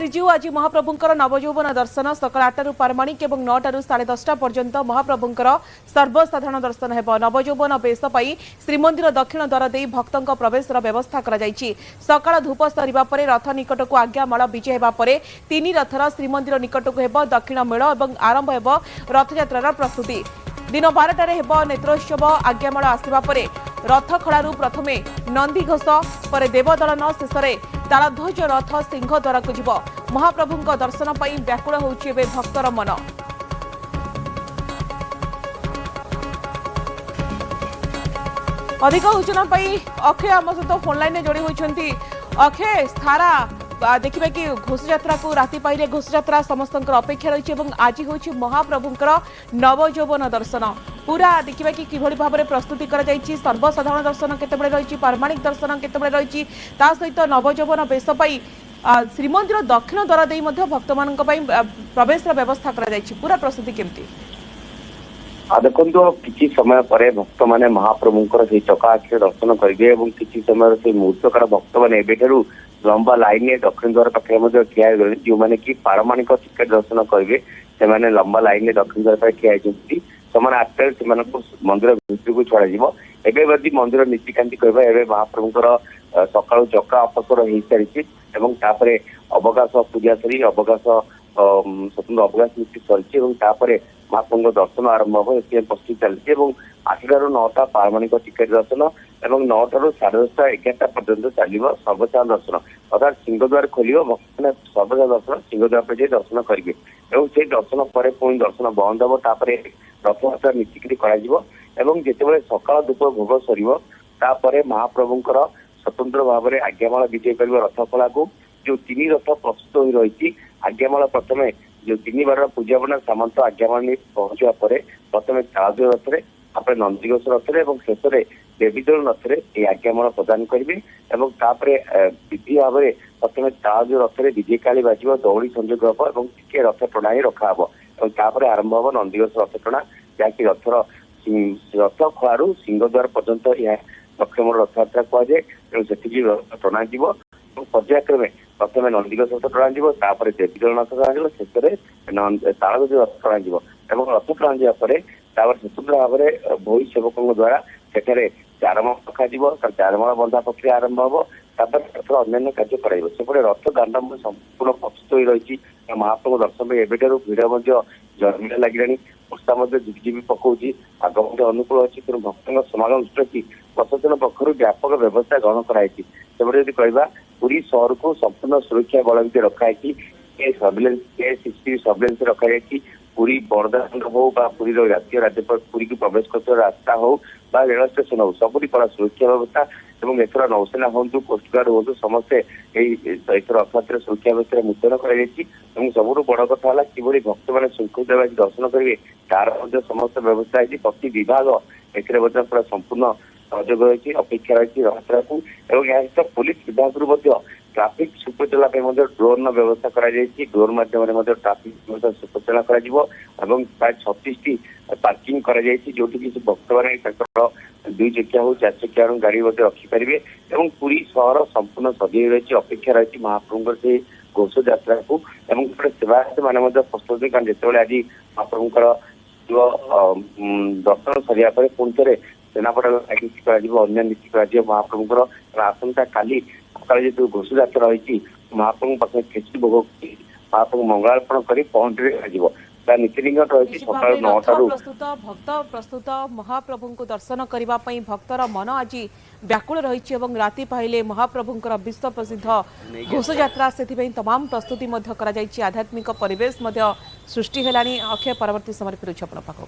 श्रीजीउ आज महाप्रभुंकर नवयौवन दर्शन सकाल 8 पारमाणिक और 9 साढ़े 10 पर्यंत महाप्रभुंकर सर्वसाधारण दर्शन हेब। नवयौवन वेश पाई श्रीमंदिर दक्षिण द्वार दे भक्तों प्रवेश व्यवस्था सकाल धूप सरिबा परे रथ निकट को आज्ञामाल विजे हेबा परे तीन रथर श्रीमंदिर निकट को हेब दक्षिण मेल और आरंभ हेब रथयात्रार प्रस्तुति। दिन 12 हेब नेत्रोत्सव आज्ञामाल आसवा परे रथ खड़ारू प्रथमे नंदी घोष पर देवदलन शेष तालध्वज रथ सिंह द्वारा को जीव। महाप्रभु दर्शन पर व्याकुल होउछि एबे भक्तर मन। अधिक सूचना अक्षय आम सहित फोन लाइन जोड़ी होती। अक्षय सारा देखिए कि घोष यात्रा को राति पाइले घोष यात्रा समस्त अपेक्षा रही आज हूँ महाप्रभुंकर नवयौवन दर्शन पूरा देखिए कि किभली भाव में प्रस्तुति कर सर्वसाधारण दर्शन केतबेले रही पारमाणिक दर्शन केतबेले रही सहित नवयौवन वेश पाई श्रीमंदिर दक्षिण द्वार दे भक्त मान प्रवेश व्यवस्था कर पूरा प्रस्तुति केमती देखो किसी समय पर भक्त मैंने महाप्रभुंकर से चकाआखि दर्शन करेंगे किसी समय से मुहूर्तकार भक्त मैंने एवं लंबा लाइन दक्षिण द्वार पाखे ठिया जो मैंने कि पारमाणिक टिकेट दर्शन करेंगे से लंबा लाइन दक्षिण द्वार पर ठिया समय 8 से मंदिर भितर को छड़ा एवं मंदिर नीतिकांति कह महाप्रभुंकर सका चका अपसर हो सारी अवकाश पूजा सरी अवकाश स्वतंत्र अवकाश नीति सरी महाप्रभु दर्शन आरंभ हम प्रस्तुति चलती 8 9 पारमाणिक टिकेट दर्शन और 9 साढ़े 10 11 पर्यटन चलो सर्वसाधारण दर्शन अर्थात सिंहद्वार खोल भक्त मैंने सर्वसाधारण दर्शन सिंहद्वार पर जाए दर्शन करेंगे और से दर्शन पर पुणी दर्शन बंद हम रथयात्रा नीतिकी करते सकाल धूप भोग सर महाप्रभुंकर स्वतंत्र भाव में आज्ञामाल विजय कर रथ खला को जो 3 रथ प्रस्तुत हो रही आज्ञामाल प्रथम जो 3 बार पूजा बना सामंत आज्ञामाल पहुंचा प्रथम ताज रथ नंदीघोष रथ शेष देवीदोल रथ आज्ञामाल प्रदान करेंगे विधि भाव में प्रथम ताज रथ विजय काली बाज दौड़ी संजोग हम और टे रथ टणा ही रखा और आरंभ हम नंदीघोष रथ टणा जहाँकि रथ खड़ारू सिंहद्वार पर्यंत यह दक्षिण रथयात्रा कहुए से रथ टणा पर्यायक्रमे प्रथम नंदीघोष रथ टणा देवीदोल रथ टणा शेष तालध्वज रथ टणा रथ टणा स्वतंत्र भाव में भोई सेवकों द्वारा सेठारे चारमाल रखा चारमाल बंधा प्रक्रिया आरंभ हम रथर अन्य कार्य करपटे रथ दांड संपूर्ण प्रस्तुत हो रही महाप्रभु दर्शन एवं भिड़ जमीन लगे वर्षा झिपझिपि पकाऊँच आग अनुकूल अच्छी तेणु भक्तों समागम दृष्टि रखी प्रशासन पक्षर व्यापक व्यवस्था ग्रहण कराई सेपटे जब कहवा पुरी सहर को संपूर्ण सुरक्षा बल रखाई सर्विलेंस सीसीटीवी सर्विलेंस रखा पुरी बड़दाण्ड हो पुरी जातीय राजपथ पुरी को प्रवेश कर रास्ता हो रेल स्टेशन हो सबुरी कड़ा सुरक्षा व्यवस्था और एथर नौसेना हूँ कोस्टगार्ड हूँ समस्ते रथयात्रा सुरक्षा व्यवस्था मुतयन कर सबुठ बड़ कथा है कि भक्त मैंने शृंखलित भाव दर्शन करेंगे तार समस्त व्यवस्था है प्रति विभाग एक पूरा संपूर्ण सहयोग रही अपेक्षा रही रथयात्रा को सहित पुलिस विभाग ट्राफिक सुपरचला ड्रोन व्यवस्था ड्रोन मध्यम ट्राफिक व्यवस्था सुपरचला प्राय 36 पार्किंग जो भक्त मैंने 2 चकिया हो 4 चकिया गाड़ी रखिपारे और पूरी सहर संपूर्ण सजई रही अपेक्षा रही महाप्रभुंर से घोष यात्रा को सेवायत मैंने प्रस्तुत कारण जिते आज महाप्रभुंर दर्शन सरिया पुणी थे सेनापटा नीति अन्य नीति कर महाप्रभुंर आसंता काली सकाल जो घोष यात्रा रही महाप्रभु पाखे खेची भोग महाप्रभु मंगलार्पण कर पहुंचे नीति निगत रही सकाल 9 भक्त प्रस्तुत महाप्रभु को दर्शन करने भक्तर मन आज व्याकुल रही राति पाइले महाप्रभुंकर विश्व प्रसिद्ध घोष यात्रा से तमाम प्रस्तुति आध्यात्मिक परिवेश सृष्टि है। अक्षय परवर्ती समय फिर अपन पाख